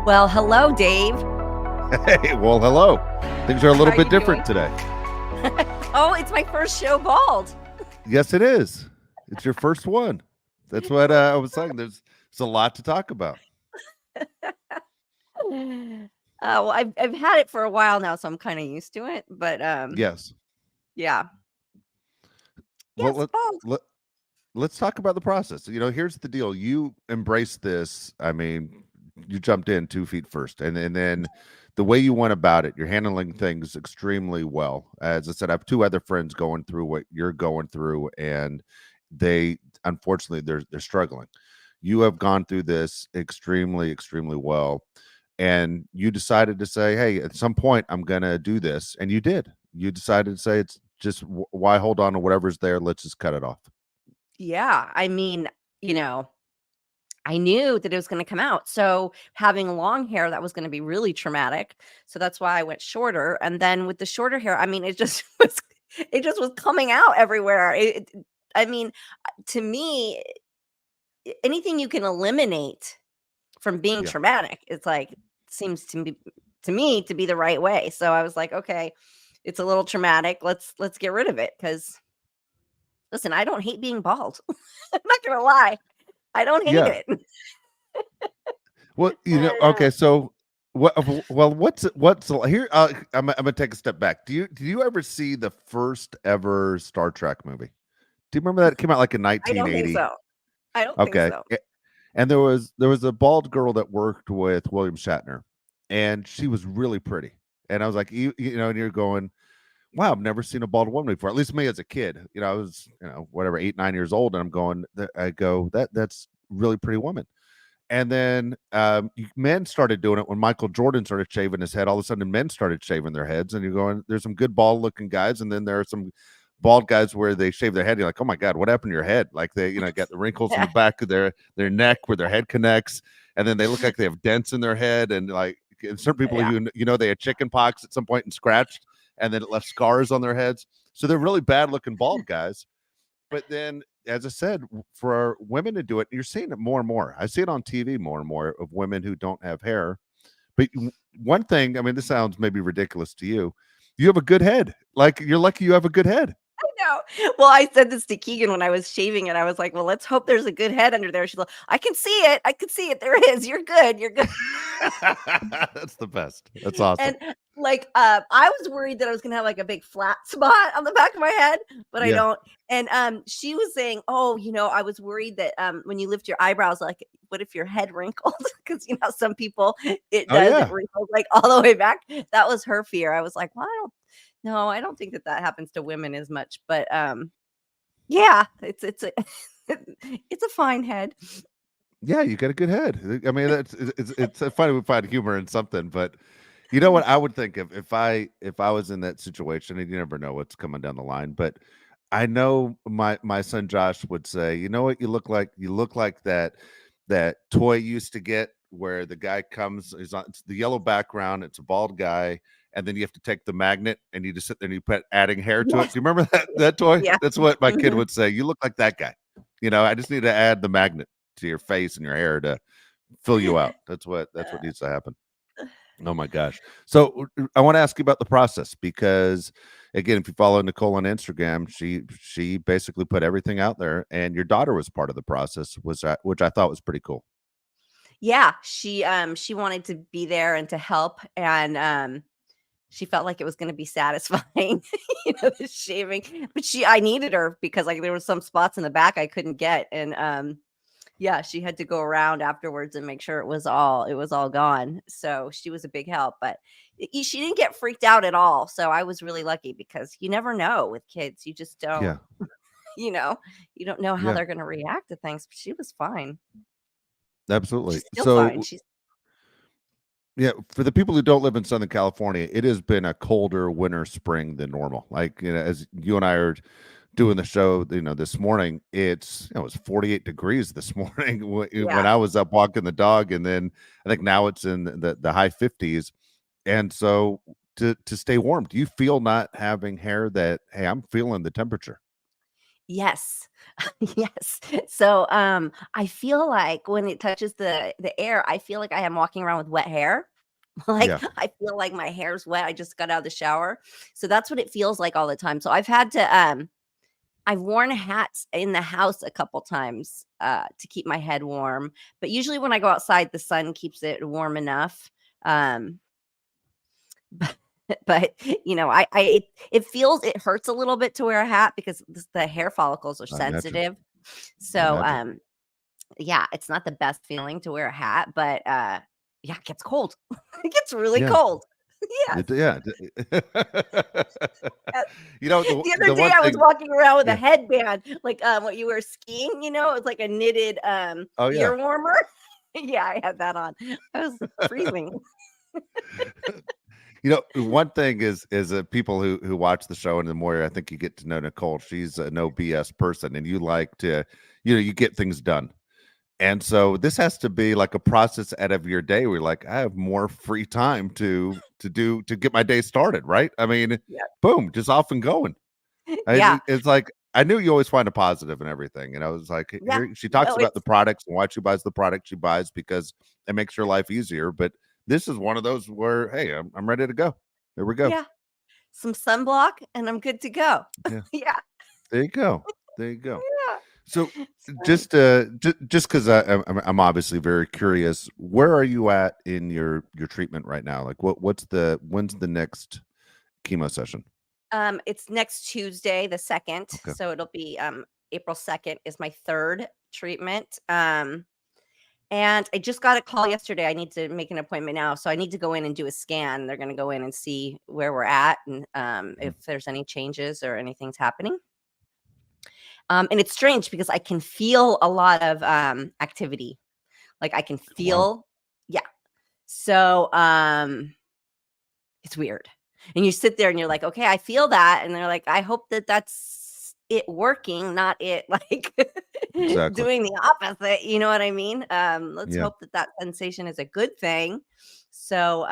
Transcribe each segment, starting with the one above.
Well, hello, Dave. Hey, well, hello. Things are a How little are bit you doing? different today. Oh, it's my first show bald. Yes, it is. It's your first one. That's what I was saying. There's a lot to talk about. Well, I've had it for a while now, so I'm kind of used to it. But Yes. yeah, Well, yes, bald. let's talk about the process. Here's the deal. You embraced this. I mean, you jumped in 2 feet first, and then the way you went about it, you're handling things extremely well. As I said, I have two other friends going through what you're going through, and they unfortunately they're struggling. You have gone through this extremely, extremely well, and you decided to say, "Hey, at some point, I'm gonna do this," and you did. You decided to say, "It's just why hold on to whatever's there? Let's just cut it off." Yeah, I mean, you know, I knew that it was going to come out. So having long hair, that was going to be really traumatic. So that's why I went shorter. And then with the shorter hair, I mean, it just was coming out everywhere. I mean, to me, anything you can eliminate from being Yeah. traumatic, it's like seems to me to be the right way. So I was like, okay, it's a little traumatic. Let's get rid of it because listen, I don't hate being bald. I'm not gonna lie. I don't hate Yeah. it. Well, okay, so what's here? I'm gonna take a step back. Do you ever see the first ever Star Trek movie? Do you remember that? It came out like in I don't think 1980. so. I don't think Okay, so. and there was a bald girl that worked with William Shatner, and she was really pretty. And I was like, and you're going, wow, I've never seen a bald woman before. At least me as a kid. I was whatever 8 9 years old, and I'm going. I go that's really pretty woman. And then men started doing it when Michael Jordan started shaving his head. All of a sudden, men started shaving their heads, and you're going, "There's some good bald-looking guys, and then there are some bald guys where they shave their head. You're like, oh my god, what happened to your head? Like they, got the wrinkles in the back of their neck where their head connects, and then they look like they have dents in their head, and like and certain people Yeah. they had chicken pox at some point and scratched, and then it left scars on their heads. So they're really bad-looking bald guys. But then, as I said, for women to do it, you're seeing it more and more. I see it on TV more and more of women who don't have hair. But one thing, I mean, this sounds maybe ridiculous to you. You have a good head. Like you're lucky you have a good head. I know. Well, I said this to Keegan when I was shaving it. I was like, "Well, let's hope there's a good head under there." She's like, "I can see it. I can see it. There it is. You're good. You're good." That's the best. That's awesome. And like, I was worried that I was gonna have like a big flat spot on the back of my head, but I Yeah. don't. And she was saying, "Oh, I was worried that when you lift your eyebrows, like, what if your head wrinkled? Because some people it Oh does it yeah. wrinkles like all the way back." That was her fear. I was like, "Well, I don't think that happens to women as much." But yeah, it's a it's a fine head. Yeah, you got a good head. I mean, it's funny we find humor in something, but you know what I would think of if I was in that situation, and you never know what's coming down the line, but I know my son Josh would say, "You know what? You look like that toy you used to get where the guy comes, is on it's the yellow background, it's a bald guy, and then you have to take the magnet and you just sit there and you put adding hair to it. Yes. Do you remember that toy? Yeah. That's what my kid Mhm. would say. You look like that guy. I just need to add the magnet to your face and your hair to fill you out. That's what needs to happen." Oh my gosh. So I want to ask you about the process because again, if you follow Nicole on Instagram, she basically put everything out there and your daughter was part of the process, which I thought was pretty cool. Yeah, she wanted to be there and to help, and she felt like it was gonna be satisfying, the shaving, but I needed her because, like, there was some spots in the back I couldn't get, and, yeah, she had to go around afterwards and make sure it was all gone, so she was a big help, but she didn't get freaked out at all, so I was really lucky because you never know with kids, you just don't, Yeah. you know, you don't know how Yeah. they're gonna react to things, but she was fine. Absolutely. She's still fine, So yeah, for the people who don't live in Southern California, it has been a colder winter spring than normal. Like, as you and I are doing the show, this morning, it was 48 degrees this morning when yeah. I was up walking the dog, and then I think now it's in the high 50s. And so to stay warm, do you feel not having hair that, hey, I'm feeling the temperature? Yes. Yes. So, I feel like when it touches the air, I feel like I am walking around with wet hair. Like, Yeah. I feel like my hair's wet, I just got out of the shower. So that's what it feels like all the time. So I've worn hats in the house a couple times, to keep my head warm, but usually when I go outside, the sun keeps it warm enough. Um, but but, it feels it hurts a little bit to wear a hat because the hair follicles are I imagine. sensitive. I So, imagine. yeah, it's not the best feeling to wear a hat, but, yeah, it gets cold. It gets really Yeah. cold. Yes. Yeah. Uh, You know, the other the day one I was thing. walking around with a Yeah. headband, like, what you wear skiing, it's like a knitted, Oh yeah. ear warmer. Yeah, I had that on. I was freezing. One thing is that people who watch the show and the more I think you get to know Nicole, she's a no BS person, and you like to, you get things done. And so this has to be like a process out of your day where you're like, I have more free time to get my day started, right? I mean, Yeah. boom, just off and going. Yeah. It's like I knew you always find a positive in everything, and I was like, Yeah. here she talks No, about the products and why she buys the product she buys because it makes her life easier. But this is one of those where, hey, I'm ready to go. There we go. yeah, some sunblock and I'm good to go. Yeah, Yeah. there you go. There you go. Yeah. So It's fun. just because I'm obviously very curious, where are you at in your treatment right now? Like when's the next chemo session? It's next Tuesday, the 2nd, Okay. so it'll be, April 2nd is my 3rd treatment, and I just got a call yesterday. I need to make an appointment now, so I need to go in and do a scan. They're gonna go in and see where we're at and, Mhm. if there's any changes or anything's happening. And it's strange because I can feel a lot of, activity. Like, I can Wow. feel. Yeah. So, it's weird. And you sit there and you're like, "Okay, I feel that." And they're like, "I hope that that's it working, not it, like, Exactly. doing the opposite." You know what I mean? Let's Yeah. hope that that sensation is a good thing. So,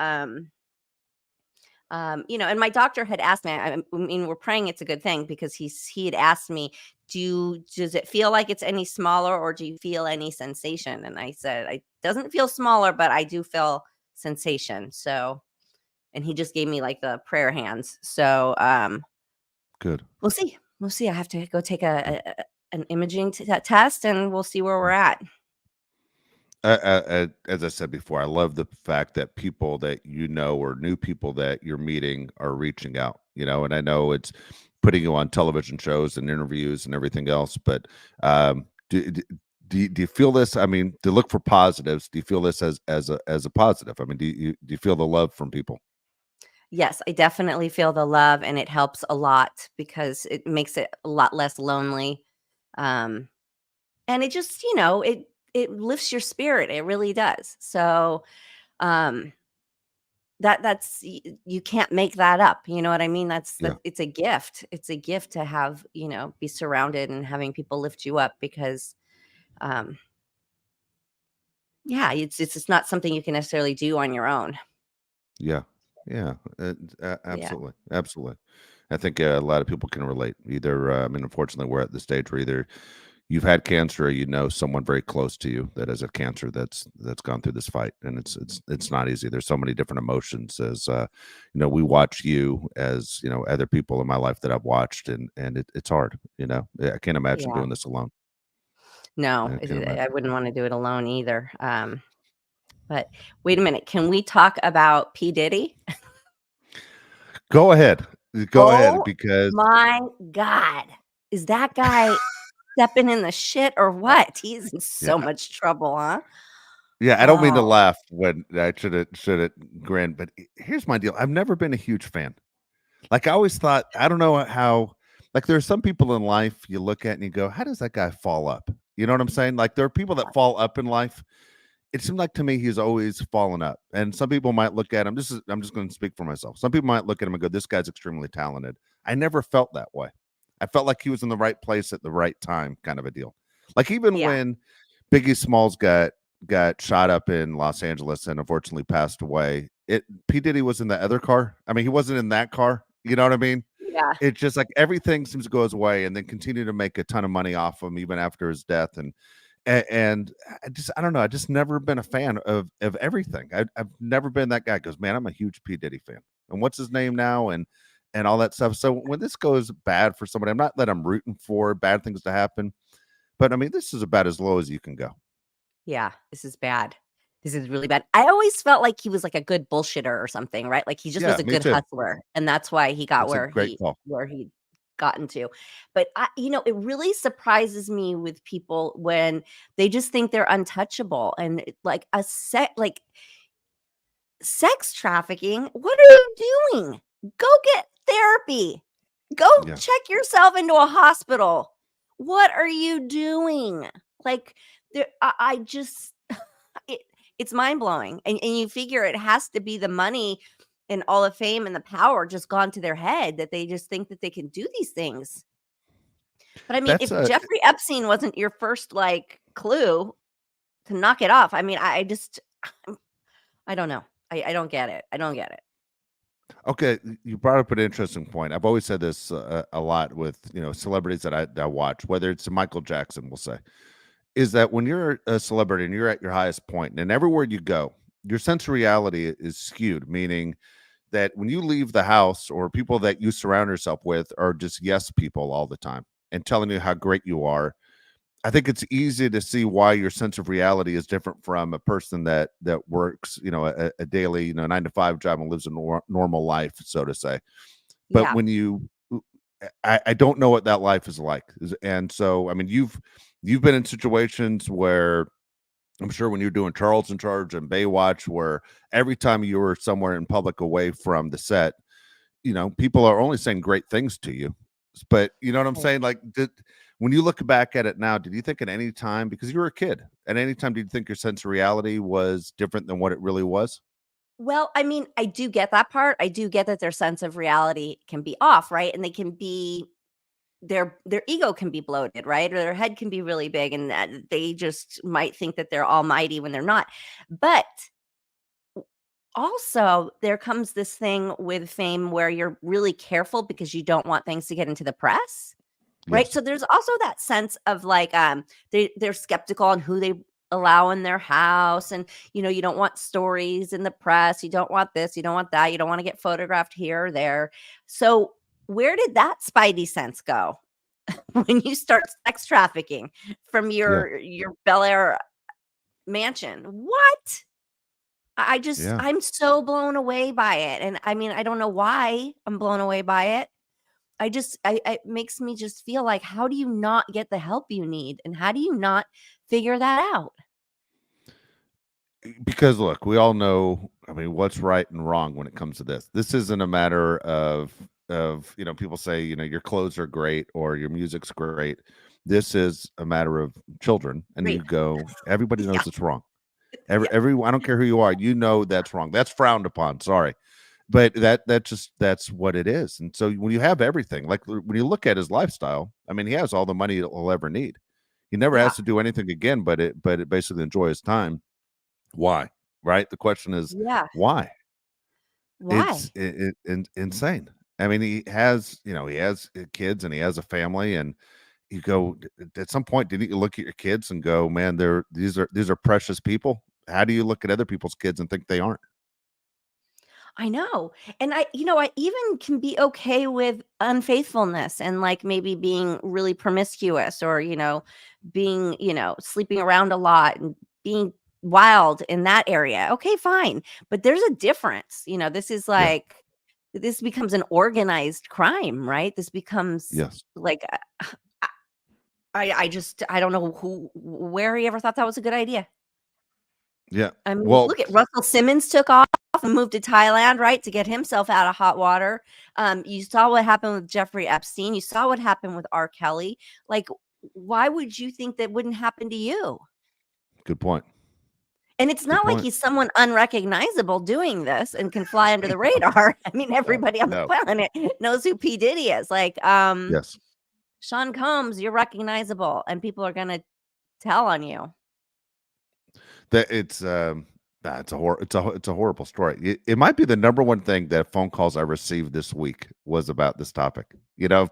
and my doctor had asked me, I mean, we're praying it's a good thing because he had asked me, does it feel like it's any smaller or do you feel any sensation? And I said, it doesn't feel smaller, but I do feel sensation. So, and he just gave me like the prayer hands. So, Good. we'll see. We'll see. I have to go take Yeah. an imaging test and we'll see where we're at. As I said before, I love the fact that people that or new people that you're meeting are reaching out, and I know it's putting you on television shows and interviews and everything else, but do you feel this? I mean, to look for positives, do you feel this as a positive? I mean, do you feel the love from people? Yes, I definitely feel the love and it helps a lot because it makes it a lot less lonely. Um, and it just, it lifts your spirit. It really does. So, um, you can't make that up. You know what I mean? Yeah, It's a gift. It's a gift to have, be surrounded and having people lift you up because, um, yeah, it's just not something you can necessarily do on your own. yeah, yeah. Yeah. Absolutely, absolutely. I think a lot of people can relate. Either, I mean, unfortunately, we're at the stage where either you've had cancer or someone very close to you that has a cancer that's gone through this fight, and it's not easy. There's so many different emotions as we watch you as other people in my life that I've watched, and it's hard. I can't imagine Yeah. doing this alone. No, I can't I imagine. wouldn't want to do it alone either. But wait a minute, can we talk about P. Diddy? Go ahead, go ahead, Oh because my God. Is that guy stepping in the shit or uh, what? He's in yeah, so much trouble, huh? yeah. I don't mean to Oh, laugh when I should have grinned, but here's my deal. I've never been a huge fan. Like, I always thought, I don't know how, like, there are some people in life you look at and you go, how does that guy fall up? You know what I'm saying? Like, there are people that fall up in life. It seemed like to me he's always fallen up. And some people might look at him. I'm just going to speak for myself. Some people might look at him and go, this guy's extremely talented. I never felt that way. I felt like he was in the right place at the right time, kind of a deal. Like, even yeah. when Biggie Smalls got shot up in Los Angeles and unfortunately passed away. P Diddy was in the other car. I mean, he wasn't in that car. You know what I mean? Yeah. it's just like everything seems to go his way, and then continue to make a ton of money off him even after his death. And I don't know. I just never been a fan of everything. I've never been that guy. Goes, man, I'm a huge P Diddy fan. And what's his name now? And all that stuff. So when this goes bad for somebody, I'm not that I'm rooting for bad things to happen, but I mean, this is about as low as you can go. Yeah, this is bad. This is really bad. I always felt like he was like a good bullshitter or something, right? Like he just was Yeah, a me good too. hustler, and that's why he got That's a great call. where he gotten to. But it really surprises me with people when they just think they're untouchable and like like sex trafficking. What are you doing? Go get therapy. Go Yeah. check yourself into a hospital. What are you doing? Like I just it, it's mind blowing. And you figure it has to be the money and all the fame and the power just gone to their head that they just think that they can do these things. But I mean, That's if a Jeffrey Epstein wasn't your first like clue to knock it off, I mean, I just I don't know. I don't get it. I don't get it. Okay, you brought up an interesting point. I've always said this a lot with celebrities that I watch, whether it's Michael Jackson, we'll say, is that when you're a celebrity and you're at your highest point, and everywhere you go, your sense of reality is skewed, meaning that when you leave the house or people that you surround yourself with are just yes people all the time and telling you how great you are. I think it's easy to see why your sense of reality is different from a person that works, a daily, 9 to 5 job and lives a normal life, so to say. But Yeah. when I don't know what that life is like, and so I mean, you've been in situations where I'm sure when you're doing Charles in Charge and Baywatch, where every time you were somewhere in public away from the set, people are only saying great things to you. But you know what I'm Right. saying? Like, when you look back at it now, did you think at any time, because you were a kid, at any time, did you think your sense of reality was different than what it really was? Well, I mean, I do get that part. I do get that their sense of reality can be off, right? And they can be their ego can be bloated, right? Or their head can be really big and that they just might think that they're almighty when they're not. But also, there comes this thing with fame where you're really careful because you don't want things to get into the press. Right? Yes. So there's also that sense of like they're skeptical on who they allow in their house and you don't want stories in the press, you don't want this, you don't want that, you don't want to get photographed here or there. So where did that spidey sense go when you start sex trafficking from Yeah. your Bel Air mansion? What? Yeah. I'm so blown away by it. And I mean, I don't know why I'm blown away by it. I it makes me just feel like, how do you not get the help you need? And how do you not figure that out? Because look, we all know, I mean, what's right and wrong when it comes to this. This isn't a matter of people say, your clothes are great or your music's great. This is a matter of children, and you Rape. go, everybody Yeah, knows it's wrong. yeah, Every I don't care who you are, that's wrong. That's frowned upon. Sorry. But that's what it is. And so when you have everything, like when you look at his lifestyle, I mean, he has all the money he'll ever need. He never yeah, has to do anything again, but it basically enjoy his time. Why? Right? The question is yeah. why? It's Why? insane. I mean, he has kids and he has a family, and you go at some point, didn't you look at your kids and go, man, these are precious people? How do you look at other people's kids and think they aren't? I know. And I even can be okay with unfaithfulness and like maybe being really promiscuous or, being, sleeping around a lot and being wild in that area. Okay, fine. But there's a difference. This is Yeah. like, this becomes an organized crime, right? This becomes Yes. like, I don't know where he ever thought that was a good idea. Yeah. I mean, Well, look at Russell Simmons took off and moved to Thailand, right, to get himself out of hot water. You saw what happened with Jeffrey Epstein. You saw what happened with R. Kelly. Like, why would you think that wouldn't happen to you? good point. And it's Good not like point. he's someone unrecognizable doing this and can fly under the radar. I mean, No. everybody on the No. planet knows who P. Diddy is. Like, Yes. Sean Combs, you're recognizable, and people are gonna tell on you. That it's It's a horrible story. It might be the number one thing that phone calls I received this week was about this topic.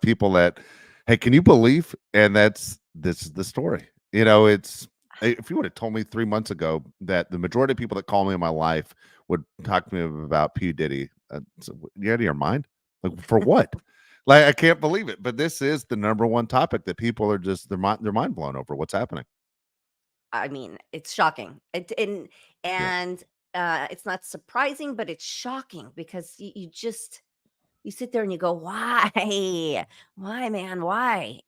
People that, hey, can you believe? And this is the story. It's if you would have told me 3 months ago that the majority of people that call me in my life would talk to me about P Diddy, you out of your mind? Like for what? Like I can't believe it. But this is the number one topic that people are just their mind blown over what's happening. I mean, it's shocking. Yeah. And it's not surprising, but it's shocking because you sit there and you go, "Why? Why, man? Why?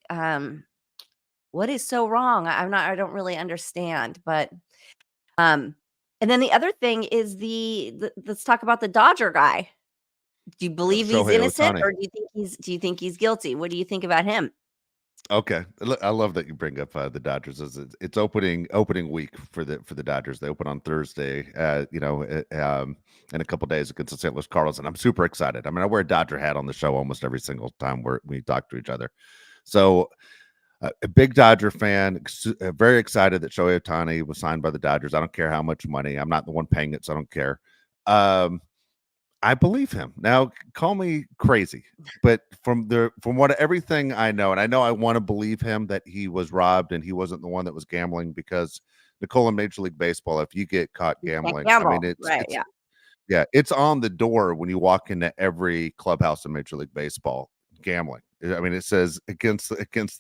What is so wrong?" I don't really understand, but um and then the other thing is let's talk about the Dodger guy. Do you believe he's Shohei innocent Ohtani. or do you think he's guilty? What do you think about him? Okay, I love that you bring up the Dodgers. It's opening week for the Dodgers. They open on Thursday. In a couple days against the St. Louis Cardinals, and I'm super excited. I mean, I wear a Dodger hat on the show almost every single time we talk to each other. So, a big Dodger fan, very excited that Shohei Ohtani was signed by the Dodgers. I don't care how much money. I'm not the one paying it, so I don't care. Um, I believe him. Now, call me crazy, but from what everything I know, and I know I want to believe him that he was robbed and he wasn't the one that was gambling because Nicole in Major League Baseball, if you get caught You can't gambling, I mean gamble. it's Right, it's yeah. yeah, it's on the door when you walk into every clubhouse in Major League Baseball, gambling. I mean, it says against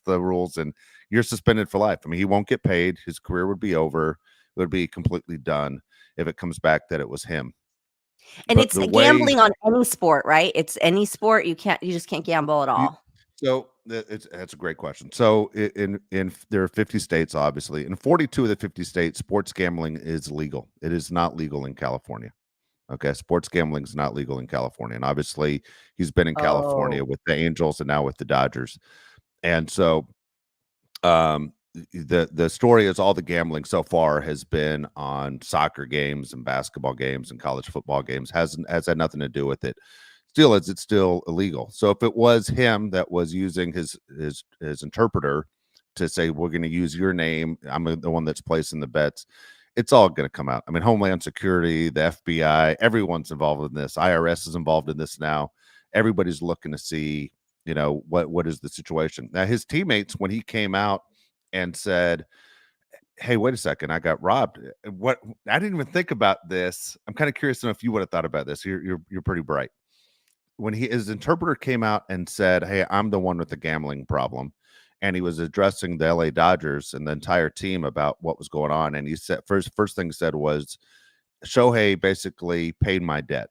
the rules and you're suspended for life. I mean, he won't get paid. His career would be over. It would be completely done if it comes back that it was him. And But it's the way gambling on any sport, right? It's any sport, you just can't gamble at You all. so that's a great question. So in there are 50 states, obviously. In 42 of the 50 states, sports gambling is legal. It is not legal in California. Okay, sports gambling is not legal in California, and obviously he's been in California Oh. with the Angels and now with the Dodgers. And so the story is all the gambling so far has been on soccer games and basketball games and college football games has had nothing to do with it. Still, is it's still illegal. So if it was him that was using his interpreter to say we're going to use your name, I'm the one that's placing the bets, it's all going to come out. I mean, Homeland Security, the FBI, everyone's involved in this. IRS is involved in this now. Everybody's looking to see, what is the situation. Now, his teammates, when he came out and said, "Hey, wait a second, I got robbed." What I didn't even think about this. I'm kind of curious to know if you would have thought about this. You're pretty bright. When his interpreter came out and said, "Hey, I'm the one with the gambling problem," and he was addressing the LA Dodgers and the entire team about what was going on, and he said first thing he said was, "Shohei basically paid my debt."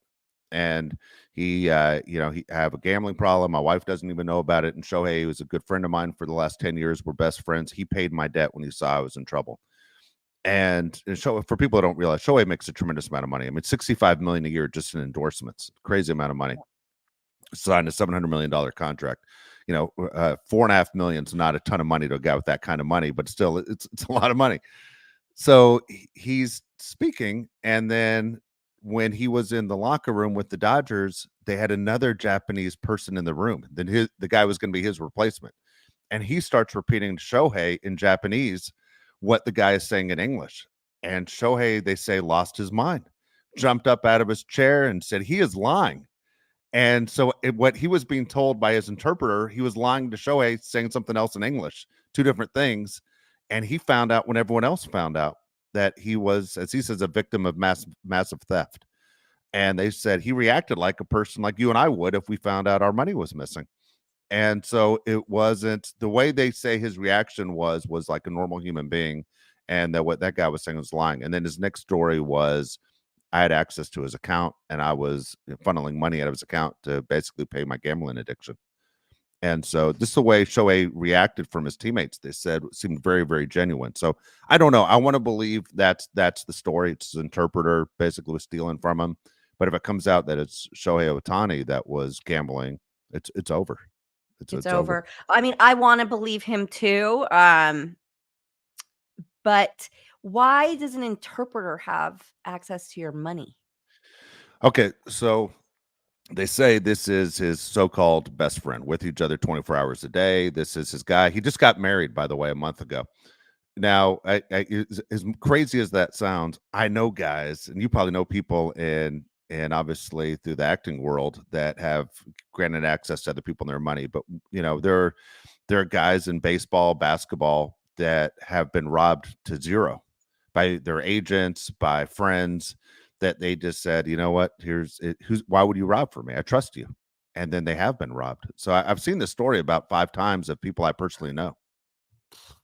And he I have a gambling problem. My wife doesn't even know about it. And Shohei was a good friend of mine for the last 10 years. We're best friends. He paid my debt when he saw I was in trouble. And for people who don't realize, Shohei makes a tremendous amount of money. I mean, 65 million a year just in endorsements, crazy amount of money. Signed a $700 million contract. 4.5 million is not a ton of money to a guy with that kind of money, but still, it's a lot of money. So he's speaking, and then when he was in the locker room with the Dodgers, they had another Japanese person in the room. Then the guy was going to be his replacement, and he starts repeating to Shohei in Japanese what the guy is saying in English. And Shohei, they say, lost his mind, jumped up out of his chair, and said he is lying. And so what he was being told by his interpreter, he was lying to Shohei, saying something else in English, two different things. And he found out when everyone else found out that he was, as he says, a victim of massive theft. And they said he reacted like a person like you and I would if we found out our money was missing. And so it wasn't the way they say his reaction was like a normal human being. And that what that guy was saying was lying. And then his next story was I had access to his account and I was funneling money out of his account to basically pay my gambling addiction. And so this is the way Shohei reacted from his teammates. They said it seemed very, very genuine. So I don't know. I want to believe that's the story. It's his interpreter basically was stealing from him. But if it comes out that it's Shohei Ohtani that was gambling, it's over. It's It's over. over. I mean, I wanna believe him too, but why does an interpreter have access to your money? Okay, so they say this is his so-called best friend with each other 24 hours a day. This is his guy. He just got married, by the way, a month ago. Now, as crazy as that sounds, I know guys, and you probably know people and obviously through the acting world that have granted access to other people and their money. But there are guys in baseball, basketball that have been robbed to zero by their agents, by friends, that they just said, you know what, here's it, why would you rob for me? I trust you. And then they have been robbed. So I've seen this story about 5 times of people I personally know.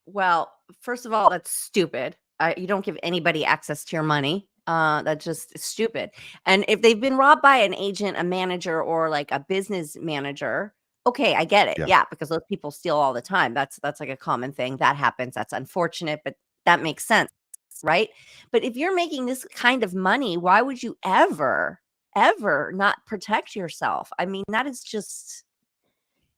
Well, first of all, that's stupid. You don't give anybody access to your money. That's just stupid. And if they've been robbed by an agent, a manager, or like a business manager, okay, I get it. Yeah. Yeah, because those people steal all the time. That's like a common thing that happens. That's unfortunate, but that makes sense, right? But if you're making this kind of money, why would you ever not protect yourself? I mean, that is just.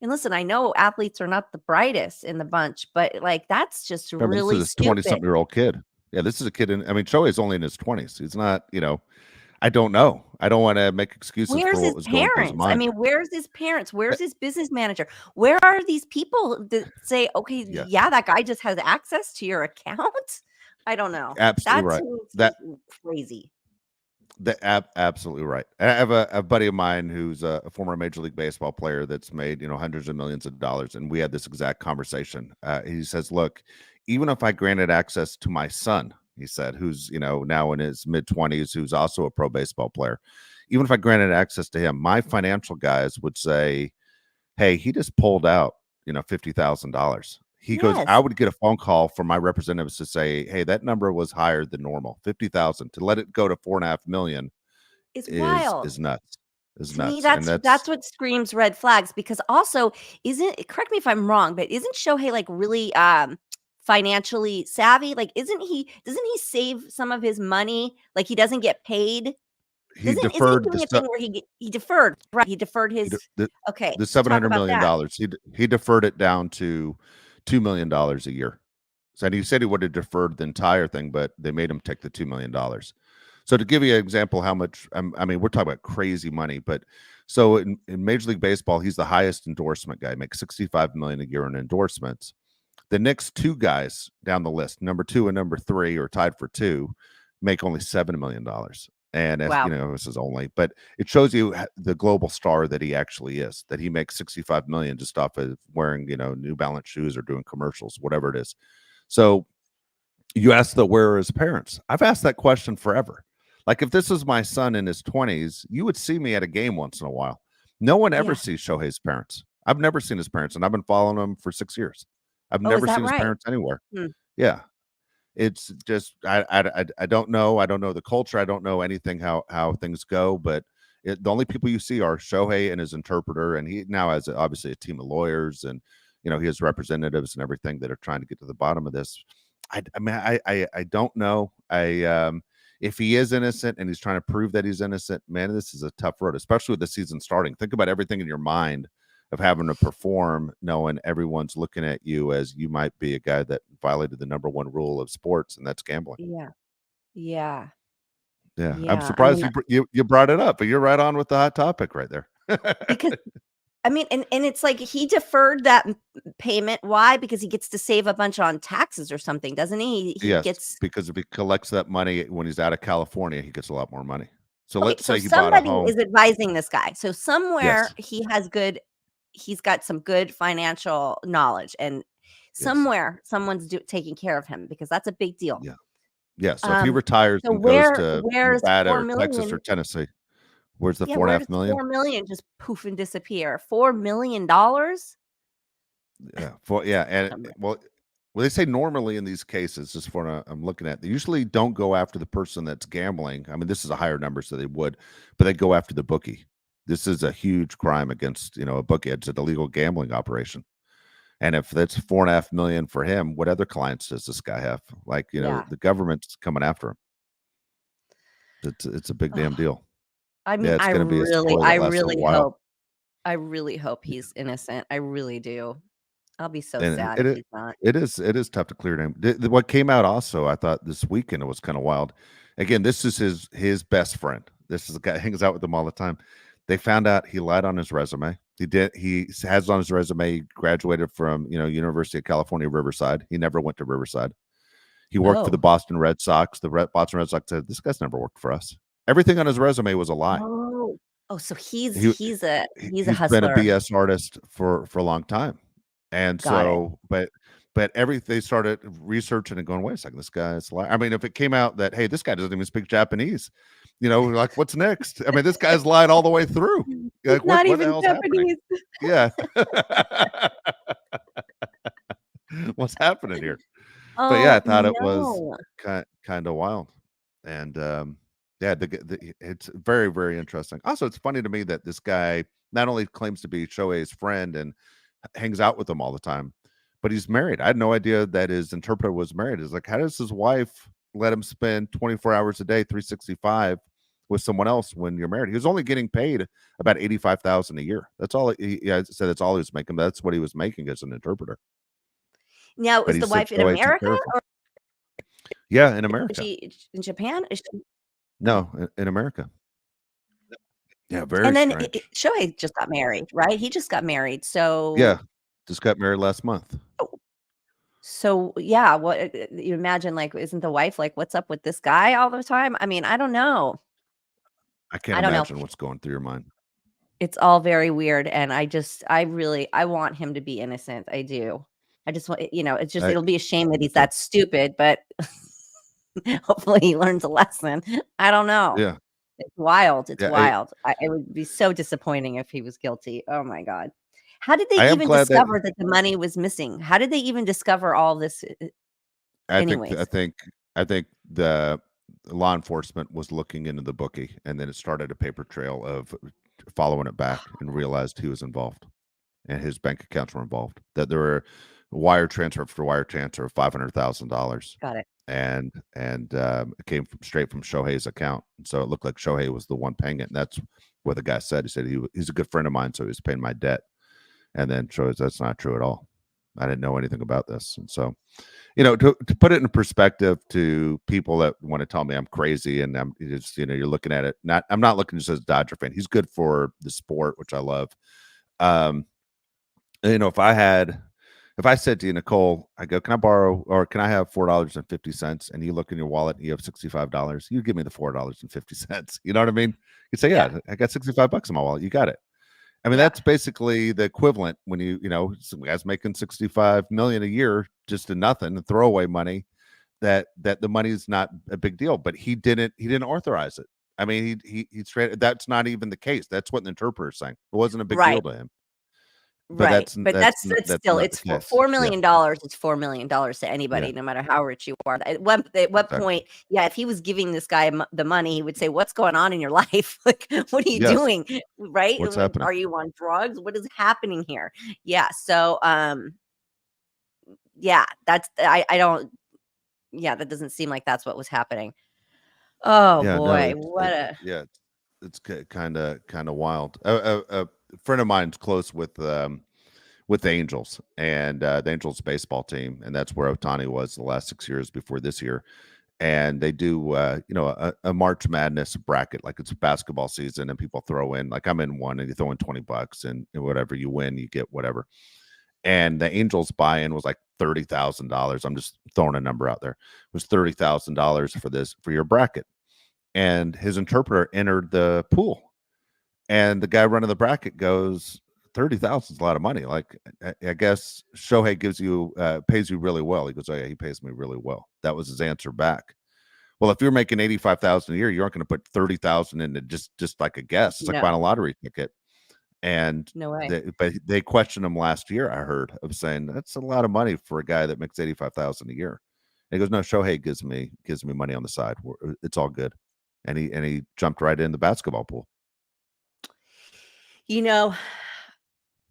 And listen, I know athletes are not the brightest in the bunch, but like that's just Remember, this really is a 20 stupid. something year old kid. Yeah, this is a kid I mean, Shohei's only in his 20s. He's not, I don't know. I don't want to make excuses for Where's his what was going through his parents? I mind. mean, where's his parents? Uh, Where's his business manager? Where are these people that say, okay, Yeah, yeah, that guy just has access to your account? I don't know. absolutely That right. seems That crazy. absolutely right. I have a buddy of mine who's a former Major League Baseball player that's made hundreds of millions of dollars, and we had this exact conversation. He says, "Look, even if I granted access to my son," he said, who's now in his mid 20s, who's also a pro baseball player, even if I granted access to him, my financial guys would say, "Hey, he just pulled out, $50,000." He goes, "I Yes, would get a phone call from my representatives to say, hey, that number was higher than normal. 50,000 to let it go to 4.5 million it's is wild. is nuts, is To me, nuts." And that's what screams red flags because also isn't correct me if I'm wrong, but isn't Shohei like really financially savvy? Like doesn't he save some of his money? Like he doesn't get paid? he Isn't he deferred doing a thing where he deferred, right? He deferred he de- his the, okay, the seven talk hundred about million that. dollars. He deferred it down to $2 million a year. So, and he said he would have deferred the entire thing, but they made him take the $2 million. So to give you an example, how much I mean, we're talking about crazy money, but so in Major League Baseball, he's the highest endorsement guy, makes 65 million a year in endorsements. The next two guys down the list, number two and number three, are tied for two, make only $7 million. And as Wow. this is only, but it shows you the global star that he actually is. That he makes 65 million just off of wearing New Balance shoes or doing commercials, whatever it is. So you ask where are his parents? I've asked that question forever. Like if this was my son in his 20s, you would see me at a game once in a while. No one ever Yeah. sees Shohei's parents. I've never seen his parents, and I've been following him for 6 years. I've Oh, is never that seen his right? parents anywhere. Hmm. Yeah, it's just I don't know. I don't know the culture. I don't know anything how things go. But the only people you see are Shohei and his interpreter, and he now has obviously a team of lawyers, and he has representatives and everything that are trying to get to the bottom of this. I mean I don't know. If he is innocent and he's trying to prove that he's innocent, man, this is a tough road, especially with the season starting. Think about everything in your mind of having to perform, knowing everyone's looking at you as you might be a guy that violated the number one rule of sports, and that's gambling. Yeah. Yeah. Yeah, I'm Yeah. I surprised mean, you brought it up, but you're right on with the hot topic right there. because I mean, and it's like he deferred that payment. Why? Because he gets to save a bunch on taxes or something, doesn't he? He Yes, gets because if he collects that money when he's out of California, he gets a lot more money. So okay. let's So say he bought a somebody home. is advising this guy. So somewhere Yes, he's got some good financial knowledge, and yes, somewhere someone's taking care of him because that's a big deal. yeah, yeah. So if he Um, retires so and goes to where's Nevada four or Texas or million? Tennessee, where's the Yeah, four and a where half does million? 4 million just poof and disappear? $4 million? Yeah, and well, they say normally in these cases, just for I'm looking at, they usually don't go after the person that's gambling. I mean, this is a higher number, so they would, but they go after the bookie. This is a huge crime against a bookie. It's an illegal gambling operation. And if that's 4.5 million for him, what other clients does this guy have? Like, Yeah. the government's coming after him. It's a big damn Oh, deal. I Yeah, mean, it's going to be a story I that lasts a really while. hope I really hope he's innocent. I really do. I'll be so And sad if he's not. it is tough to clear name. What came out also, I thought this weekend it was kind of wild. Again, this is his best friend. This is the guy hangs out with him all the time. They found out he lied on his resume. He has on his resume he graduated from University of California, Riverside. He never went to Riverside. He worked for the Oh. Boston Red Sox. Boston Red Sox said, "This guy's never worked for us." Everything on his resume was a lie. Oh. Oh, so he's He he's a he's a he's been a hustler. BS artist for a long time, and Got it. so but they started researching and going, wait a second, this guy's lying. I mean, if it came out that hey, this guy doesn't even speak Japanese, like what's next? I mean, this guy's lied all the way through. He's Like not what the even hell's happening? Japanese. Yeah, what's happening here? But yeah, I Oh, thought it was no. kind of wild, and yeah, it's very very interesting. Also, it's funny to me that this guy not only claims to be Shohei's friend and hangs out with him all the time, but he's married. I had no idea that his interpreter was married. It's like, how does his wife let him spend 24 hours a day, 365 with someone else when you're married? He was only getting paid about 85,000 a year. That's all he said. That's all he was making. That's what he was making as an interpreter. Now, But is he the said wife in Shohei took America care of him. or Yeah, in is America. she in Japan? Is she No, in America. Yeah, very and then strange. Shohei just got married, right? He just got married. Yeah, So just got married last month. yeah, what you imagine like isn't the wife like what's up with this guy all the time? I mean, I don't know. I can't I don't know. imagine what's going through your mind. It's all very weird and I want him to be innocent. I do. I just want it's just I it'll be a shame that Me he's too. that stupid, but hopefully he learns a lesson. I don't know. Yeah, It's wild. It's yeah. wild. It would be so disappointing if he was guilty. Oh my god. How did they I am even glad that discover that the money was missing? How did they even discover all this I think anyways? I think the law enforcement was looking into the bookie, and then it started a paper trail of following it back and realized he was involved and his bank accounts were involved. That there were wire transfer after wire transfer of $500,000, Got it. and it came straight from Shohei's account. So it looked like Shohei was the one paying it, and that's what the guy said. He said he's a good friend of mine, so he's paying my debt. And then Shohei's that's not true at all. I didn't know anything about this, and so to put it in perspective to people that want to tell me I'm crazy and I'm just, you're looking at it. I'm not looking just as a Dodger fan. He's good for the sport, which I love. Um, if I said to you, Nicole, I go, can I borrow or can I have $4.50? And you look in your wallet and you have $65, you give me the $4.50. You know what I mean? You say, Yeah. yeah, I got $65 in my wallet. You got it. I mean, Yeah. that's basically the equivalent when some guys making 65 million a year just to nothing, throwaway money, that the money's not a big deal, but he didn't authorize it. I mean, he straight that's not even the case. That's what the interpreter is saying. It wasn't a big Right. deal to him. But Right, but that's that's still not the it's case. Yeah, $4 million, it's $4 million to yeah, anybody, no matter how rich you are. At what exactly. point, yeah, if he was giving this guy the money, he would say, "What's going on in your life? Like, what are you Yes. doing?" Right? What's happening? Are you on drugs? What is happening here? Yeah, so, yeah, I don't yeah, that doesn't seem like that's what was happening. Oh Yeah, no, boy, what a yeah, it's kind of wild. A friend of mine's close with the Angels and the Angels baseball team, and that's where Ohtani was the last 6 years before this year. And they do, a March Madness bracket, like it's basketball season, and people throw in, like I'm in one, and you throw in $20, and whatever you win, you get whatever. And the Angels buy-in was like $30,000. I'm just throwing a number out there. It was $30,000 for your bracket, and his interpreter entered the pool, and the guy running the bracket goes, 30,000 is a lot of money. Like, I guess Shohei pays you really well. He goes, oh yeah, he pays me really well. That was his answer back. Well, if you're making 85,000 a year, you aren't going to put 30,000 into just like a guess. It's like buying no, a lottery ticket. And no way. but they questioned him last year, I heard, of saying that's a lot of money for a guy that makes 85,000 a year. And he goes, no, Shohei gives me money on the side. It's all good. And he jumped right in the basketball pool. You know,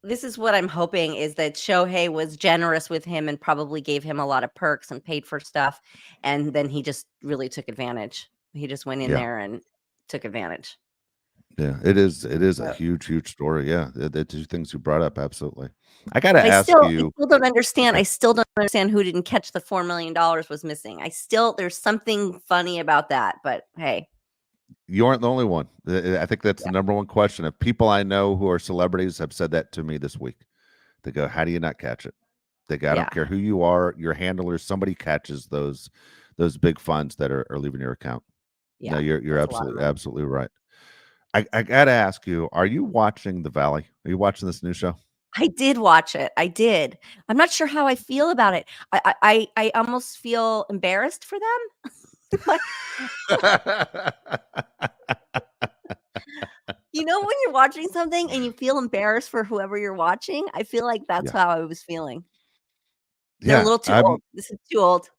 this is what I'm hoping is that Shohei was generous with him and probably gave him a lot of perks and paid for stuff, and then he just really took advantage. He just went in Yeah. there and took advantage. Yeah, it is a Uh, huge story. Yeah, the two things you brought up, absolutely. I gotta but I ask still I you. still don't understand. Okay, I still don't understand who didn't catch the $4 million was missing. There's something funny about that, but hey, you aren't the only one. I think that's yeah. the number one question. If people I know who are celebrities have said that to me this week, they go, "How do you not catch it?" I don't Yeah. care who you are, your handler, somebody catches those big funds that are leaving your account. No, Yeah. you're That's a lot of absolutely money. absolutely right. I gotta ask you, are you watching The Valley? Are you watching this new show? I did watch it. I did. I'm not sure how I feel about it. I almost feel embarrassed for them. Like, when you're watching something and you feel embarrassed for whoever you're watching? I feel like that's Yeah. how I was feeling. They're a Yeah, little too I'm old. This is too old.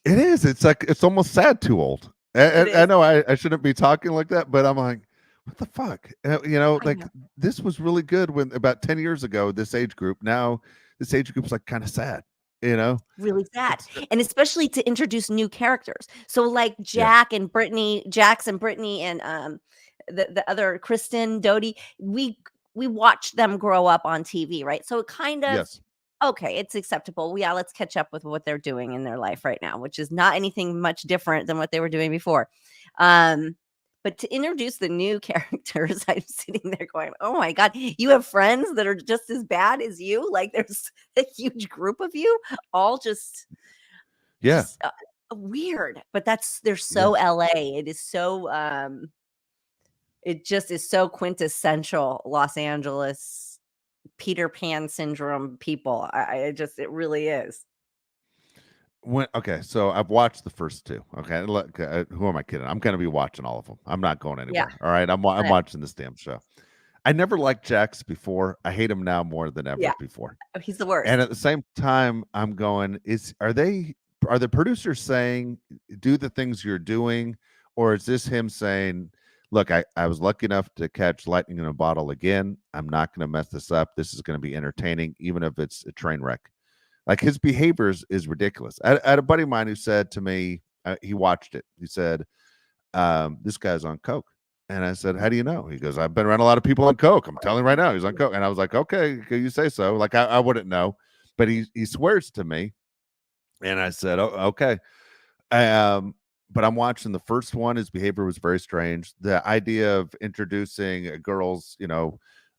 it is, it's like it's almost sad too old. It I is. know I shouldn't be talking like that, but I'm like, "What the fuck?" I Like, know. this was really good when about 10 years ago, this age group. Now, this age group's, like, kinda sad, you know? Really sad, It's and especially to introduce new characters. So, like, yeah. Jax and Brittany and, the other Kristen, Dodie, we watched them grow up on TV, right? So it kind of Yes. okay, it's acceptable. Yeah, let's catch up with what they're doing in their life right now, which is not anything much different than what they were doing before. Um, but to introduce the new characters, I'm sitting there going, "Oh my god, you have friends that are just as bad as you? Like, there's a huge group of you all just Yeah. just, weird." But they're Yeah. so LA. It is so, it just is so quintessential Los Angeles Peter Pan syndrome people. I just it really is. Okay, so I've watched the first 2, okay? Look, who am I kidding? I'm gonna be watching all of them. I'm not going Yeah, anywhere, all right? I'm I watching this damn show. I never liked Jax before. I hate him now more than ever yeah. before. Oh, he's the And worst. at the same time, I'm going, are the producers saying, do the things you're doing, or is this him saying, look, I was lucky enough to catch lightning in a bottle again. I'm not going to mess this up. This is going to be entertaining, even if it's a train wreck. Like his behavior is ridiculous. I had a buddy of mine who said to me, he watched it. He said, this guy's on coke. And I said, how do you know? He goes, I've been around a lot of people on coke. I'm telling you right now, he's on coke. And I was like, okay, you say so. Like I wouldn't know, but he swears to me. And I said, oh, okay. But I'm watching the first one. His behavior was very strange. The idea of introducing a girl's,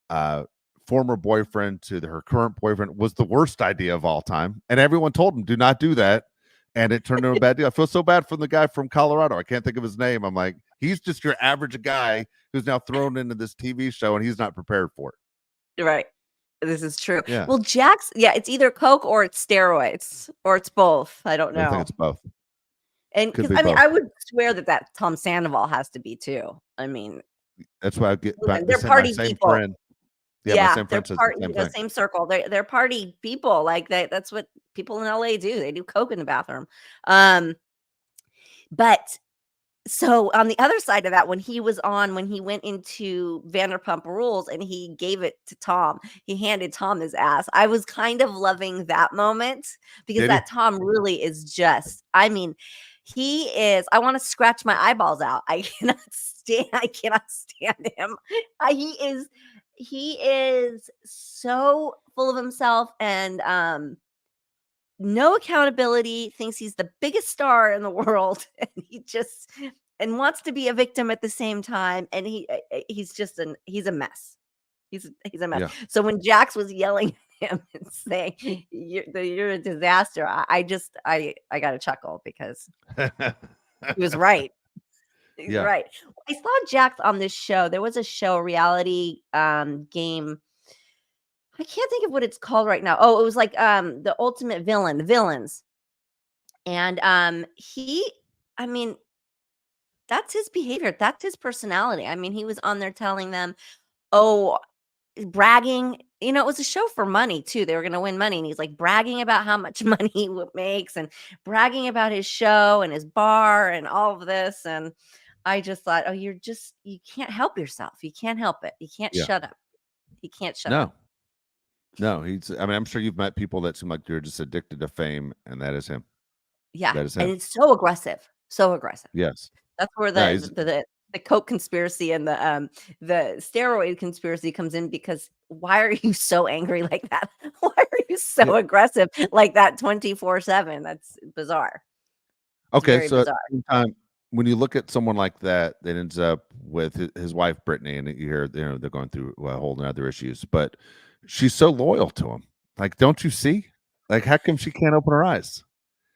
uh, former boyfriend to her current boyfriend was the worst idea of all time. And everyone told him, do not do that. And it turned into a bad deal. I feel so bad for the guy from Colorado. I can't think of his name. I'm like, he's just your average guy who's now thrown into this TV show and he's not prepared for it. Right. This is true. Yeah. Well, Jax yeah, it's either coke or it's steroids, or it's both. I don't I think know. it's both. And Could because be I mean, both. I would swear that Tom Sandoval has to be too. I mean, That's why I get listen, the they're same my party same people. friend. Yeah, my Yeah, same they're friend says the part same thing. same circle. They're party people, like, that's what people in LA do. They do coke in the bathroom. Um, but so on the other side of that, when he went into Vanderpump Rules and he gave it to Tom, he handed Tom his ass. I was kind of loving that moment because Did he? that Tom really is just, I mean, he is, I want to scratch my eyeballs out. I cannot stand him. He is so full of himself and no accountability, thinks he's the biggest star in the world, and he just and wants to be a victim at the same time, and he's just he's a mess. He's a mess. Yeah. So when Jax was yelling at him and saying, "You're a disaster," I got to chuckle because he was right. He's Yeah. right. I saw Jax on this show. There was a show, a reality game. I can't think of what it's called right now. Oh, it was like the ultimate villain, the villains. And I mean, that's his behavior. That's his personality. I mean, he was on there telling them, "Oh, bragging." It was a show for money too. They were going to win money, and he's like bragging about how much money he makes, and bragging about his show and his bar and all of this. And I just thought, oh, you can't help yourself. You can't help it. You can't Yeah. shut up. You can't shut up. No. No, I mean, I'm sure you've met people that seem like they're just addicted to fame, and that is him. Yeah, That is and him. it's so aggressive. So aggressive. Yes. That's where No, he's the coke conspiracy and the steroid conspiracy comes in because why are you so angry like that? Why are you yeah. so aggressive like that 24/7? That's bizarre. It's Okay, very so at bizarre. the same time, when you look at someone like that that ends up with his wife Brittany, and you hear they're going through a whole other issues, but she's so loyal to him. Like, don't you see? Like, how come she can't open her eyes?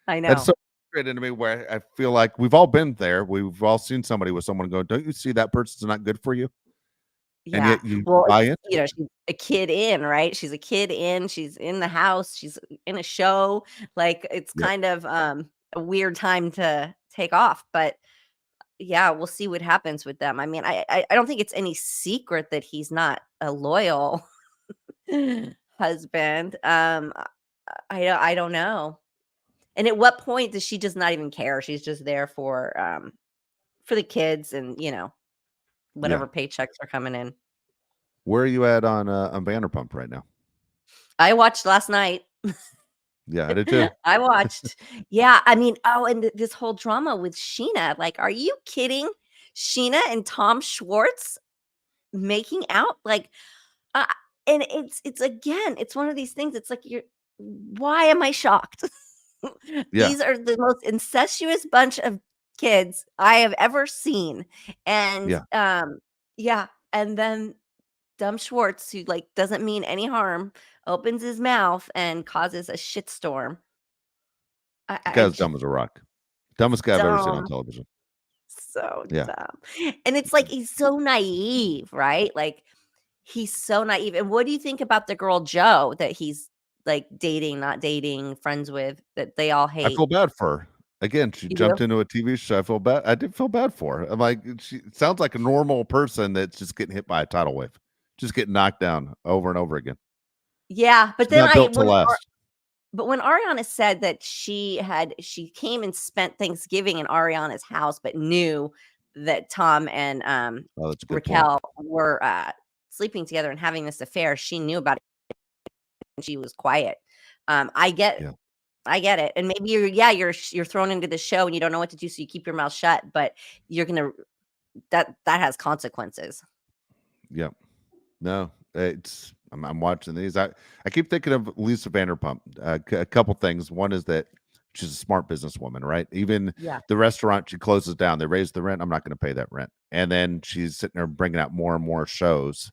I That's know. so frustrating to me where I feel like we've all been there. We've all seen somebody with someone going, "Don't you see that person's not good for you?" And Yeah. yet you Well, buy it's, into it. she's a kid in, right? She's a kid in, she's in the house, she's in a show. Like, it's Yep. kind of a weird time to take off, but yeah, we'll see what happens with them. I mean, I don't think it's any secret that he's not a loyal husband. I don't know. And at what point does she just not even care? She's just there for the kids and, Yeah. whatever paychecks are coming in. Where are you at on Vanderpump right now? I watched last night. Yeah, I did too. I watched. Yeah, I mean, oh, and this whole drama with Sheena. Like, are you kidding? Sheena and Tom Schwartz making out? Like, uh, and it's again, it's one of these things. It's like why am I shocked? Yeah. These are the most incestuous bunch of kids I have ever seen. And Yeah. yeah, and then dumb Schwartz, who like doesn't mean any harm, opens his mouth and causes a shitstorm. The I guy's just dumb as a rock. Dumbest guy I've ever seen on dumb, television. so Yeah. dumb. And it's like he's so naive, right? Like he's so naive. And what do you think about the girl Joe that he's like dating, not dating, friends with, that they all I hate? feel bad for her. Again, she You jumped do? into a TV show. I feel bad. I did feel bad for her. I'm like, she sounds like a normal person that's just getting hit by a tidal wave, just getting knocked down over and over again. Yeah, but She's then not built to last. but when Ariana said that she came and spent Thanksgiving in Ariana's house, but knew that Tom and Oh, that's a good point. Raquel were sleeping together and having this affair, she knew about it and she was quiet. I get Yeah. I get it. And maybe you're thrown into the show and you don't know what to do, so you keep your mouth shut, but you're gonna that has consequences. Yep. No, I'm watching these. I keep thinking of Lisa Vanderpump. A couple things. One is that she's a smart businesswoman, right? Even Yeah. the restaurant she closes down, they raise the rent. I'm not going to pay that rent. And then she's sitting there bringing out more and more shows.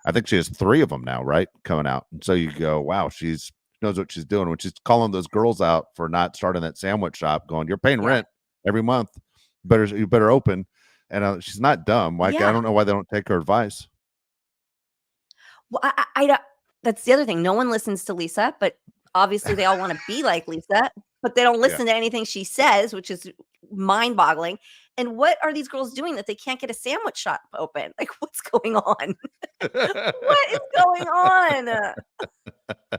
I think she has 3 of them now, right? Coming out. And so you go, wow, she knows what she's doing. When she's calling those girls out for not starting that sandwich shop, going, you're paying Yeah. rent every month. You better open. And she's not dumb. Like, I Yeah. don't know why they don't take her advice. Well, I don't that's the other thing. No one listens to Lisa, but obviously they all wanna be like Lisa, but they don't Yeah. listen to anything she says, which is mind-boggling. And what are these girls doing that they can't get a sandwich shop open? Like, what's going on? What is going on? It's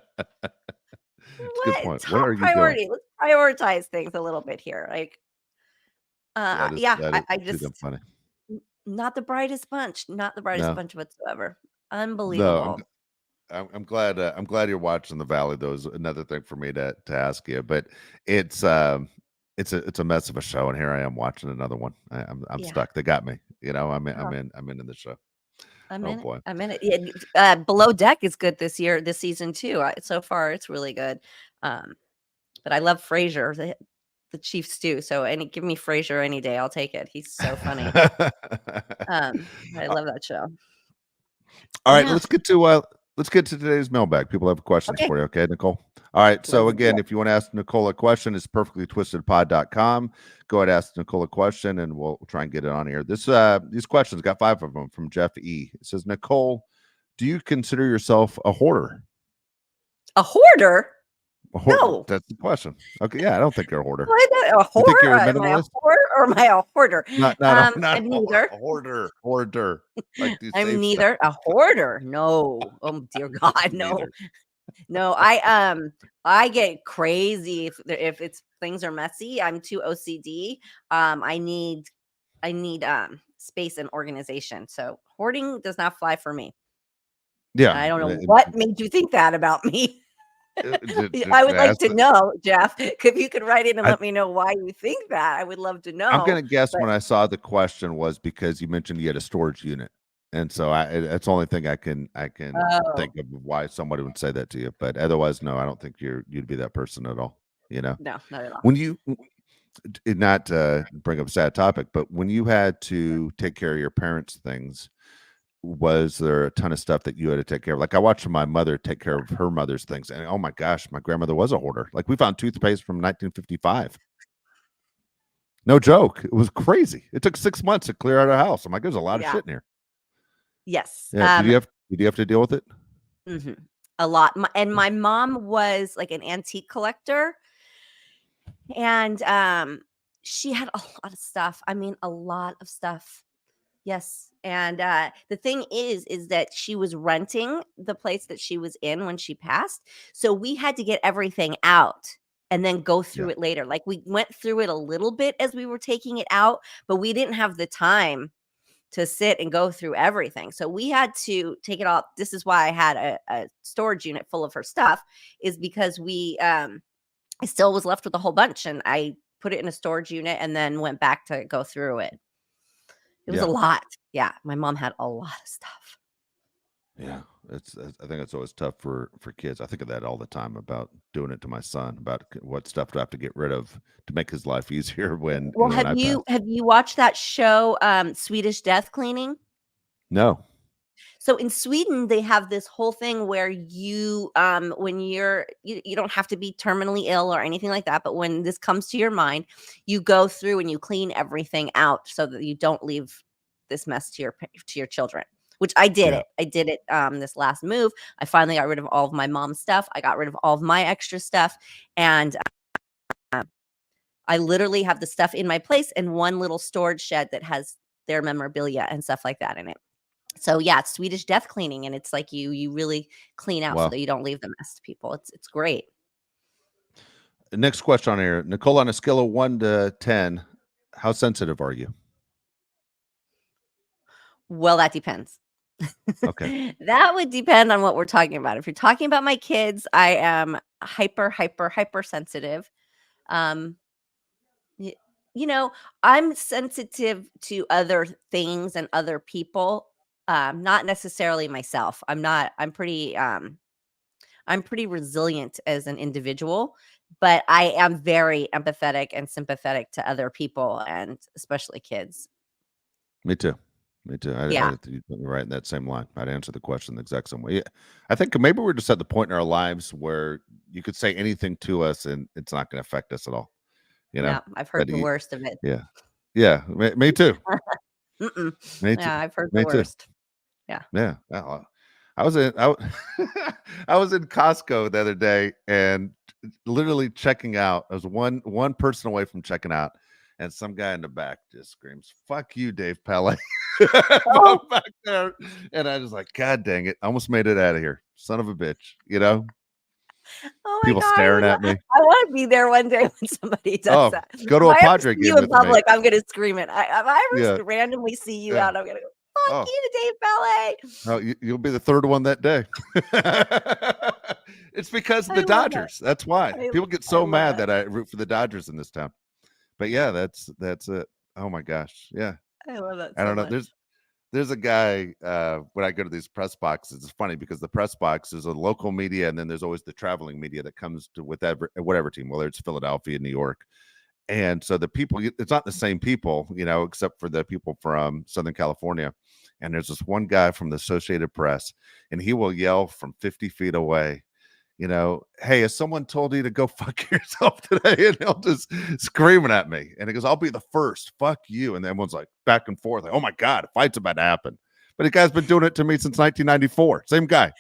a good What? point. What Top are you doing? priority. Let's prioritize things a little bit here. Like, yeah, That I is I too damn just funny. not the brightest bunch, not the brightest No, bunch whatsoever. no, Unbelievable. I'm glad you're watching the Valley. Though is another thing for me to ask you, but it's it's a mess of a show, and here I am watching another one. I'm Yeah. stuck. They got me. Oh, I'm in the show. I'm Oh in it. boy. I'm in it. Yeah, Below Deck is good this season too. So far, it's really good. Um, but I love Frasier, the chief stew. So give me Frasier any day. I'll take it. He's so funny. I love that show. All right, Yeah. let's get to today's mailbag. People have questions Okay. for you, okay, Nicole? All right. So Let's do again, it. if you want to ask Nicole a question, it's perfectlytwistedpod.com. Go ahead, ask Nicole a question, and we'll try and get it on here. These questions got 5 of them from Jeff E. It says, Nicole, do you consider yourself a hoarder? A hoarder? A hoarder. No. That's the question. Okay, yeah, I don't think you're a hoarder. What? A You think whore? you're a Am I a minimalist? whore or am I a hoarder? Not I'm neither. a hoarder. Hoarder. Like to I'm save stuff. neither a hoarder. No. Oh dear God, no. Neither. No, I get crazy if it's things are messy. I'm too OCD. I need space and organization. So hoarding does not fly for me. And Yeah. I don't know what made you think that about me. I would like Ask to know, Jeff. If you could write in and I let me know why you think that, I would love to I'm know. gonna guess But when I saw the question was because you mentioned you had a storage unit, and so that's the only thing I can oh think of why somebody would say that to you. But otherwise, no, I don't think you'd be that person at all. You know, no, not at all. when you not bring up a sad topic, but when you had to take care of your parents' things, was there a ton of stuff that you had to take care of? Like I watched my mother take care of her mother's things, and oh my gosh, my grandmother was a hoarder. Like we found toothpaste from 1955. No joke. It was crazy. It took 6 months to clear out our house. I'm like, there's a lot of Yeah. shit in here. Yes. Yeah. Did you have to deal with it? Mhm. A lot. And my mom was like an antique collector, and she had a lot of stuff. I mean, a lot of stuff. Yes. And the thing is that she was renting the place that she was in when she passed. So we had to get everything out and then go Yeah. through it later. Like we went through it a little bit as we were taking it out, but we didn't have the time to sit and go through everything. So we had to take it all. This is why I had a storage unit full of her stuff, is because I still was left with a whole bunch, and I put it in a storage unit and then went back to go through it. It was a Yeah. lot. Yeah, my mom had a lot of stuff. Yeah. I think it's always tough for kids. I think of that all the time about doing it to my son, about what stuff do I have to get rid of to make his life easier when, Well, when have I pass. you watched that show, Swedish Death Cleaning? No. So in Sweden, they have this whole thing where when you don't have to be terminally ill or anything like that, but when this comes to your mind, you go through and you clean everything out so that you don't leave this mess to your children. Which I did Yeah. it. I did it this last move. I finally got rid of all of my mom's stuff. I got rid of all of my extra stuff, and I literally have the stuff in my place and one little storage shed that has their memorabilia and stuff like that in it. So yeah, it's Swedish death cleaning, and it's like you really clean out so Wow. that you don't leave the mess to people. It's great. Next question on here. Nicole, on a scale of 1 to 10, how sensitive are you? Well, that depends. Okay. That would depend on what we're talking about. If you're talking about my kids, I am hyper sensitive. Um, y- you know, I'm sensitive to other things and other people, not necessarily myself. I'm pretty resilient as an individual, but I am very empathetic and sympathetic to other people and especially kids. Me too. Me too. Yeah. You put me right in that same line. I'd answer the question the exact same way. Yeah. I think maybe we're just at the point in our lives where you could say anything to us and it's not going to affect us at all, you know? Yeah, I've heard But the worst of it. yeah. Yeah. Me too. Mm-mm. Me too. Yeah, I've heard the Me too. worst. Yeah. Yeah. I was in I was in Costco the other day and literally checking out. I was one person away from checking out, and some guy in the back just screams, "Fuck you, Dave Pele." I'm Oh, back there, and I was like, God dang it. I almost made it out of here. Son of a bitch, you know? oh my People god, staring at me. I wanna be there one day when somebody does Oh, that. go If to a I ever Padre see you game in with me. public, I'm gonna scream it. If I Yeah, ever randomly see you yeah. out, I'm gonna go, "Fuck Oh, you, Dave Ballet." no, you'll be the third one that day. It's because of I the love that. Dodgers. That's why. I People get I so love mad it. that I root for the Dodgers in this town. But yeah, that's it. Oh my gosh. Yeah. I love that I so don't know. much. There's a guy when I go to these press boxes. It's funny because the press box is a local media, and then there's always the traveling media that comes to with whatever team, whether it's Philadelphia, New York. And so the people, it's not the same people, except for the people from Southern California. And there's this one guy from the Associated Press, and he will yell from 50 feet away, "Hey, has someone told you to go fuck yourself today?" And he'll just screaming at me. And he goes, "I'll be the first. Fuck you." And everyone's like back and forth, like, "Oh my God, a fight's about to happen." But the guy's been doing it to me since 1994. Same guy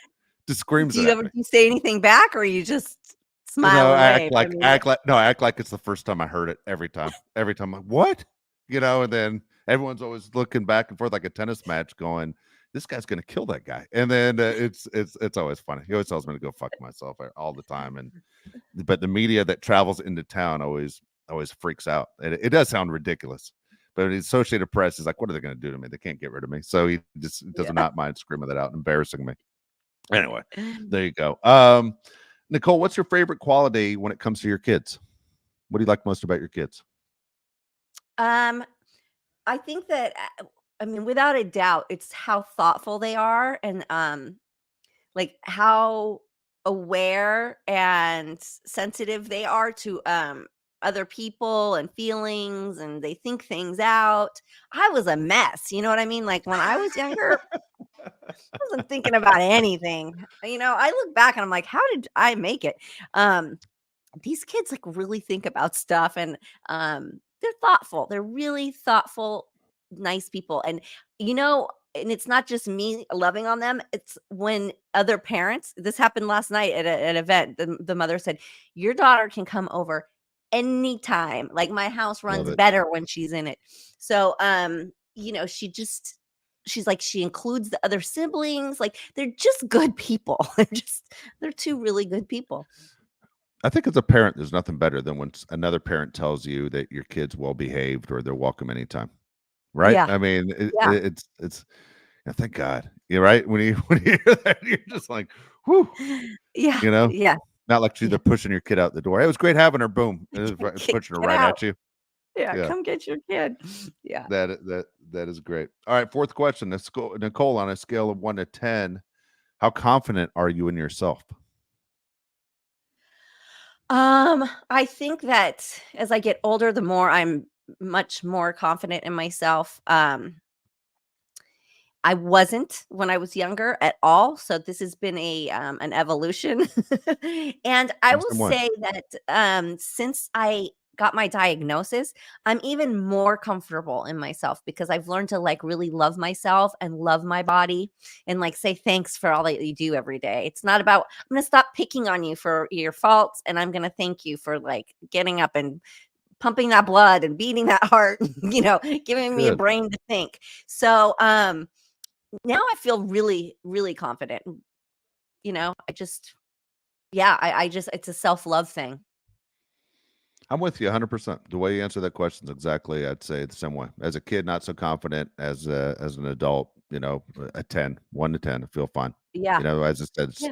just screams Do it you at ever me. do you say anything back, or you just smile and wave? I mean, I act like it's the first time I heard it every time. Every time, like, what? And then everyone's always looking back and forth like a tennis match, going, "This guy's gonna kill that guy." And then it's always funny. He always tells me to go fuck myself all the time. But the media that travels into town always freaks out. And it does sound ridiculous. But the Associated Press is like, what are they going to do to me? They can't get rid of me. So he just does yeah. not mind screaming that out, embarrassing me. Anyway, there you go. Nicole, what's your favorite quality when it comes to your kids? What do you like most about your kids? Um, I think that I mean, without a doubt, it's how thoughtful they are and like how aware and sensitive they are to other people and feelings, and they think things out. I was a mess, you know what I mean? Like when I was younger, wasn't thinking about anything. I look back and I'm like, how did I make it? These kids like really think about stuff, and they're thoughtful. They're really thoughtful, nice people. And it's not just me loving on them. It's when other parents, this happened last night at an event. The mother said, "Your daughter can come over anytime. Like my house Love runs it. better when she's in it." So she's like, she includes the other siblings. Like they're just good people. They're two really good people. I think as a parent, there's nothing better than when another parent tells you that your kid's well behaved or they're welcome anytime. Right? Yeah. I mean, Yeah. it's thank God. You're right. When you when you hear that, you're just like, whew, Yeah. you know, Yeah. not like Yeah. they're pushing your kid out the door. It was great having her. Boom, it was Get pushing her get right out. at you. Yeah, Yeah, come get your kid. Yeah. that is great. All right, fourth question. Let's go, Nicole. On a scale of 1 to 10, how confident are you in yourself? I think that as I get older, the more I'm much more confident in myself. I wasn't when I was younger at all, so this has been an evolution. And I I'm will the same way. say that, since I got my diagnosis, I'm even more comfortable in myself because I've learned to, like, really love myself and love my body and, like, say thanks for all that you do every day. It's not about, "I'm gonna stop picking on you for your faults, and I'm gonna thank you for, like, getting up and pumping that blood and beating that heart, giving me a Good. brain to think." So, now I feel really, really confident. I just yeah, I just it's a self-love thing. I'm with you 100%. The way you answer that question is exactly, I'd say the same way. As a kid, not so confident. As an adult, a 10, 1 to 10, I feel fine. Yeah. As I said, it's Yeah.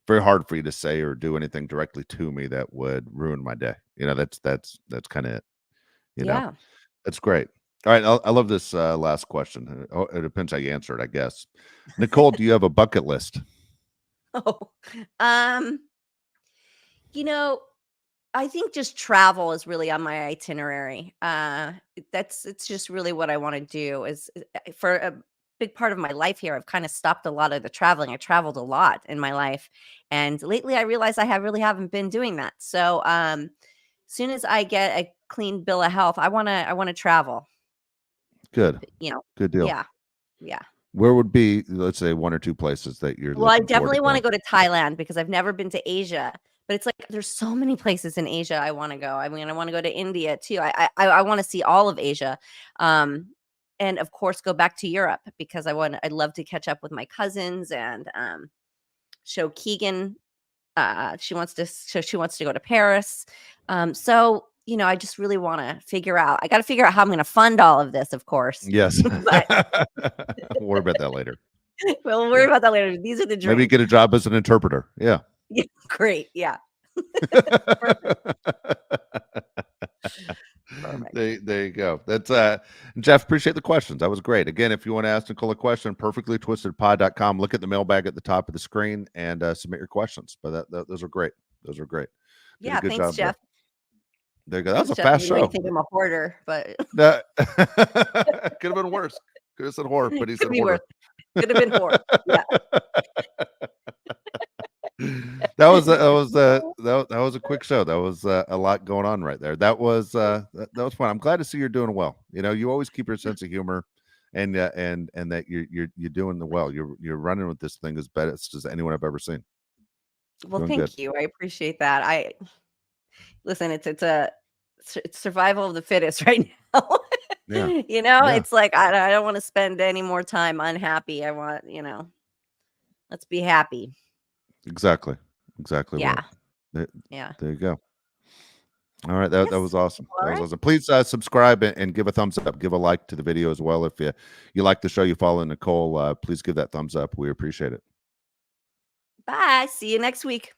very hard for you to say or do anything directly to me that would ruin my day. That's kind of it. You know, Yeah. that's great. All right, I love this last question. It depends how you answer it, I guess. Nicole, do you have a bucket list? Oh, um, you know, I think just travel is really on my itinerary. It's just really what I wanna do is, for a big part of my life here, I've kinda stopped a lot of the traveling. I traveled a lot in my life, and lately I realized I really haven't been doing that. So, soon as I get a clean bill of health, I wanna travel, Good. you know? Good deal. Yeah, yeah. Where would be, let's say, 1 or 2 places that you're Well, I looking forward to definitely wanna going? go to Thailand because I've never been to Asia, but it's like there's so many places in Asia I wanna go. I mean, I wanna go to India too. I wanna see all of Asia, um, and of course, go back to Europe because I'd love to catch up with my cousins and, show Keegan, she wants to go to Paris. I just really wanna I gotta figure out how I'm gonna fund all of this, of course, Yes. but We'll worry about that later. we'll worry Yeah. about that later. These are the Maybe dreams. get a job as an interpreter. Yeah. Yeah, great, yeah. Perfect, perfect. There you go. That's Jeff, appreciate the questions. That was great. Again, if you want to ask Nicole a question, perfectlytwistedpod.com. Look at the mailbag at the top of the screen and submit your questions. But those are great. Those are great. Did a Yeah, good thanks, job there. Jeff. There you go. That was Thanks, a Jeff. fast You make me show. think I'm a hoarder, but That could have been worse. Could have said whore, but he could said be worse. hoarder. Could have been hoard. Yeah. That was a quick show. That was a lot going on right there. That was fun. I'm glad to see you're doing well. You always keep your sense of humor, and that you're doing the well. You're running with this thing as best as anyone I've ever seen. Well, Doing good. thank you. I appreciate that. Listen, it's survival of the fittest right now. Yeah, yeah, It's like I don't want to spend any more time unhappy. I want, let's be happy. exactly, exactly right. Yeah. There, Yeah. there you go. All right, that Yes. was awesome. All That was right. awesome. Please subscribe and give a thumbs up. Give a like to the video as well. If you like the show, you follow Nicole. Please give that thumbs up. We appreciate it. Bye. See you next week.